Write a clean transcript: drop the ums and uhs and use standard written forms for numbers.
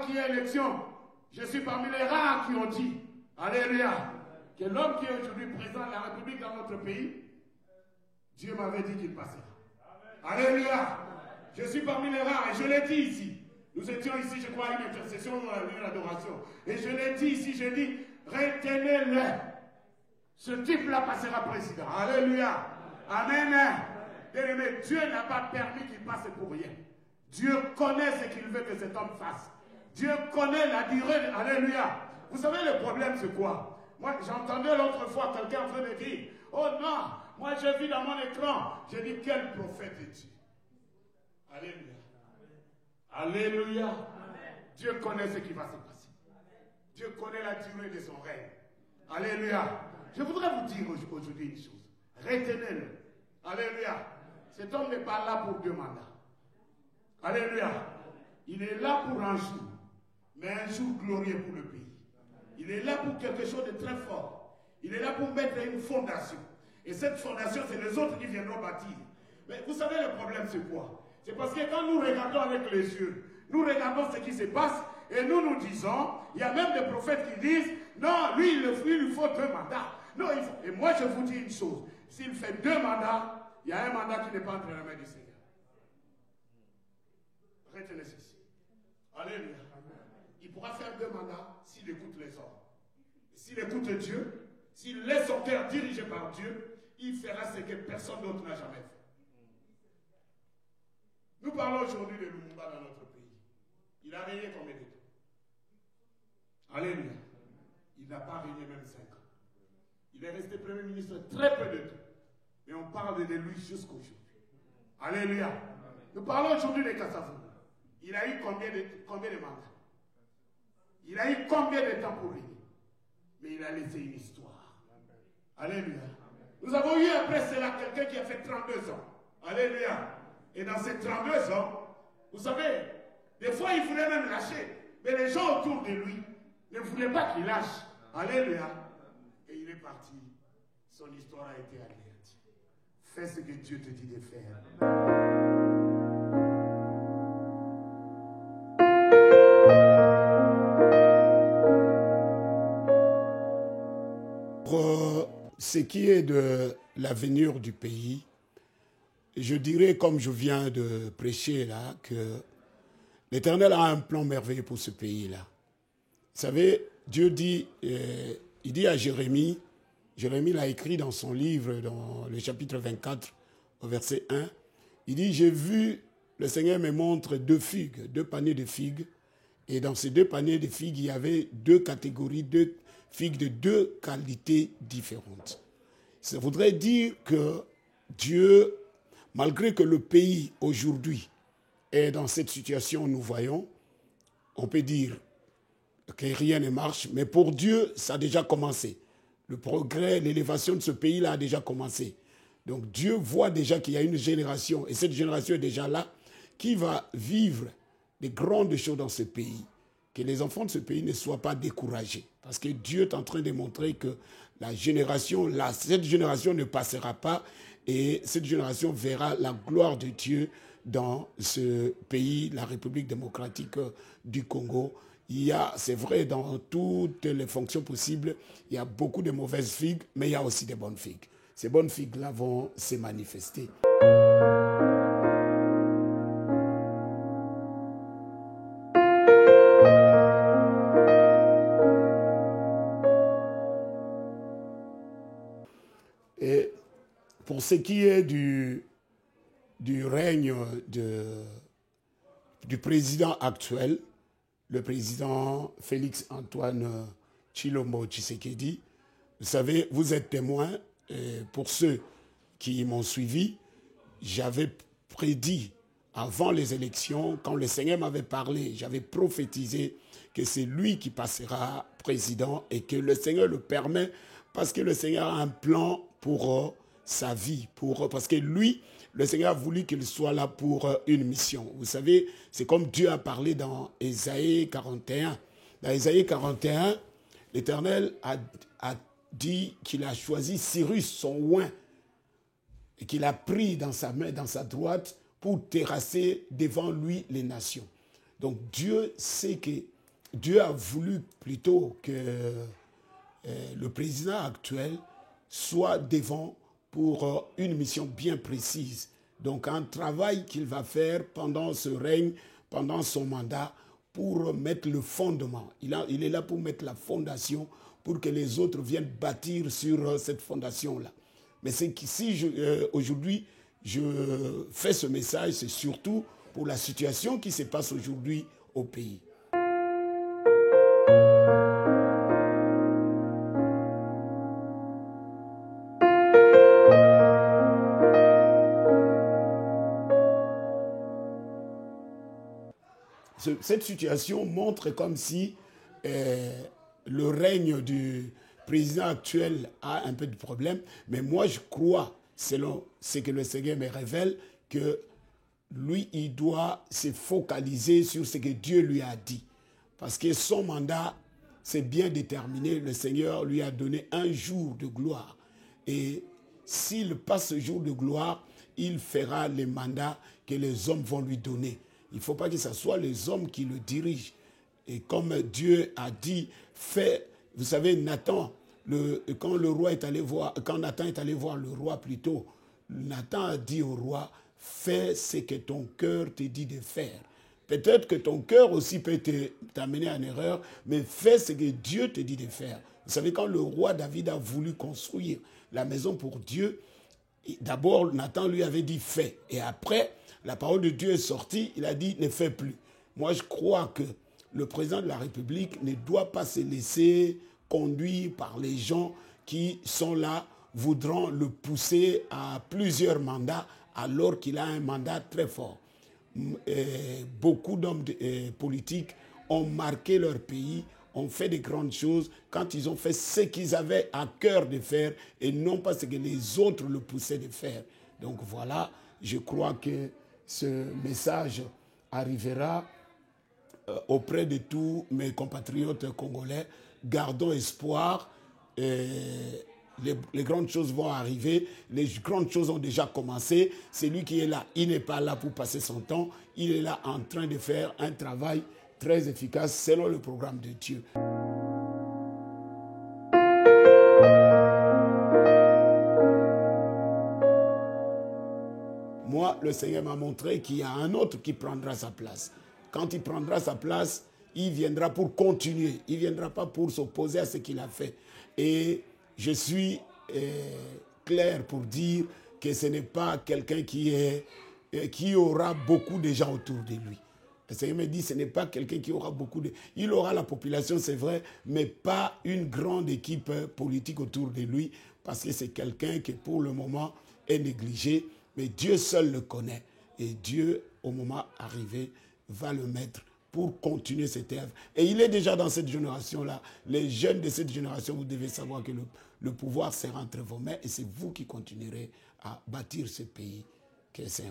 qu'il y a élection, je suis parmi les rares qui ont dit, alléluia, que l'homme qui est aujourd'hui président de la République dans notre pays, Dieu m'avait dit qu'il passera. Alléluia. Je suis parmi les rares et je l'ai dit ici. Nous étions ici, je crois, à une intercession ou à une adoration. Et je l'ai dit ici, je dis, retenez-le. Ce type-là passera président. Alléluia. Amen. Bien-aimé, Dieu n'a pas permis qu'il passe pour rien. Dieu connaît ce qu'il veut que cet homme fasse. Dieu connaît la durée. Alléluia. Vous savez, le problème, c'est quoi? Moi, j'entendais l'autre fois quelqu'un en train de dire, oh non, moi j'ai vu dans mon écran. J'ai dit, quel prophète es-tu? Alléluia. Alléluia. Amen. Dieu connaît ce qui va se passer. Dieu connaît la durée de son règne. Alléluia. Je voudrais vous dire aujourd'hui une chose. Retenez-le. Alléluia. Cet homme n'est pas là pour 2 mandats. Alléluia. Il est là pour un jour, mais un jour glorieux pour le pays. Il est là pour quelque chose de très fort. Il est là pour mettre une fondation. Et cette fondation, c'est les autres qui viendront bâtir. Mais vous savez, le problème, c'est quoi? C'est parce que quand nous regardons avec les yeux, nous regardons ce qui se passe et nous nous disons, il y a même des prophètes qui disent, non, lui, il lui faut 2 mandats. Non, il faut. Et moi, je vous dis une chose, s'il fait 2 mandats, il y a un mandat qui n'est pas entre les mains du Seigneur. Retenez ceci. Alléluia. Il pourra faire 2 mandats s'il écoute les hommes. S'il écoute Dieu, s'il laisse son cœur dirigé par Dieu, il fera ce que personne d'autre n'a jamais fait. Nous parlons aujourd'hui de Lumumba dans notre pays. Il a régné combien de temps? Alléluia. Il n'a pas régné même 5 ans. Il est resté Premier ministre très peu de temps. Mais on parle de lui jusqu'aujourd'hui. Alléluia. Nous parlons aujourd'hui de Kassavou. Il a eu combien de mandats? Il a eu combien de temps pour régner? Mais il a laissé une histoire. Alléluia. Nous avons eu après cela quelqu'un qui a fait 32 ans. Alléluia. Et dans ces 32 ans, vous savez, des fois il voulait même lâcher. Mais les gens autour de lui ne voulaient pas qu'il lâche. Alléluia. Et il est parti. Son histoire a été anéantie. Fais ce que Dieu te dit de faire. Pour ce qui est de l'avenir du pays, je dirais, comme je viens de prêcher là, que l'Éternel a un plan merveilleux pour ce pays-là. Vous savez, Dieu dit, il dit à Jérémie l'a écrit dans son livre, dans le chapitre 24, au verset 1, il dit, j'ai vu, le Seigneur me montre 2 figues, 2 paniers de figues, et dans ces 2 paniers de figues, il y avait 2 catégories, 2 figues de 2 qualités différentes. Ça voudrait dire que Dieu, malgré que le pays aujourd'hui est dans cette situation, nous voyons, on peut dire que rien ne marche, mais pour Dieu, ça a déjà commencé. Le progrès, l'élévation de ce pays-là a déjà commencé. Donc Dieu voit déjà qu'il y a une génération, et cette génération est déjà là, qui va vivre des grandes choses dans ce pays. Que les enfants de ce pays ne soient pas découragés. Parce que Dieu est en train de montrer que cette génération ne passera pas, et cette génération verra la gloire de Dieu dans ce pays, la République démocratique du Congo. Il y a, c'est vrai, dans toutes les fonctions possibles, il y a beaucoup de mauvaises figues, mais il y a aussi des bonnes figues. Ces bonnes figues-là vont se manifester. Et pour ce qui est du règne du président actuel, le président Félix Antoine Tshilombo Tshisekedi, vous savez, vous êtes témoins, pour ceux qui m'ont suivi, j'avais prédit avant les élections, quand le Seigneur m'avait parlé, j'avais prophétisé que c'est lui qui passera président et que le Seigneur le permet parce que le Seigneur a un plan pour sa vie, parce que lui, le Seigneur a voulu qu'il soit là pour une mission. Vous savez, c'est comme Dieu a parlé dans Ésaïe 41. Dans Ésaïe 41, l'Éternel a dit qu'il a choisi Cyrus, son oint, et qu'il a pris dans sa main, dans sa droite, pour terrasser devant lui les nations. Donc Dieu sait que Dieu a voulu plutôt que le président actuel soit devant pour une mission bien précise. Donc un travail qu'il va faire pendant ce règne, pendant son mandat, pour mettre le fondement. Il est là pour mettre la fondation, pour que les autres viennent bâtir sur cette fondation-là. Mais c'est qu'ici, aujourd'hui, je fais ce message, c'est surtout pour la situation qui se passe aujourd'hui au pays. Cette situation montre comme si le règne du président actuel a un peu de problème, mais moi je crois, selon ce que le Seigneur me révèle, que lui, il doit se focaliser sur ce que Dieu lui a dit. Parce que son mandat, c'est bien déterminé. Le Seigneur lui a donné un jour de gloire. Et s'il passe ce jour de gloire, il fera les mandats que les hommes vont lui donner. Il ne faut pas que ce soit les hommes qui le dirigent. Et comme Dieu a dit, fais, vous savez, Nathan, quand Nathan est allé voir le roi plutôt, Nathan a dit au roi, fais ce que ton cœur te dit de faire. Peut-être que ton cœur aussi peut t'amener en erreur, mais fais ce que Dieu te dit de faire. Vous savez, quand le roi David a voulu construire la maison pour Dieu, d'abord Nathan lui avait dit fais. Et après, la parole de Dieu est sortie, il a dit ne fais plus. Moi, je crois que le président de la République ne doit pas se laisser conduire par les gens qui sont là, voudront le pousser à plusieurs mandats alors qu'il a un mandat très fort. Beaucoup d'hommes politiques ont marqué leur pays, ont fait de grandes choses quand ils ont fait ce qu'ils avaient à cœur de faire et non pas ce que les autres le poussaient de faire. Donc voilà, je crois que ce message arrivera auprès de tous mes compatriotes congolais. Gardons espoir. Les grandes choses vont arriver. Les grandes choses ont déjà commencé. Celui qui est là, il n'est pas là pour passer son temps. Il est là en train de faire un travail très efficace selon le programme de Dieu. Moi, le Seigneur m'a montré qu'il y a un autre qui prendra sa place. Quand il prendra sa place, il viendra pour continuer. Il ne viendra pas pour s'opposer à ce qu'il a fait. Et je suis clair pour dire que ce n'est pas quelqu'un qui aura beaucoup de gens autour de lui. Le Seigneur me dit, ce n'est pas quelqu'un qui aura beaucoup de... Il aura la population, c'est vrai, mais pas une grande équipe politique autour de lui, parce que c'est quelqu'un qui, pour le moment, est négligé. Mais Dieu seul le connaît. Et Dieu, au moment arrivé, va le mettre pour continuer cette œuvre. Et il est déjà dans cette génération-là. Les jeunes de cette génération, vous devez savoir que le pouvoir sera entre vos mains et c'est vous qui continuerez à bâtir ce pays. Que c'est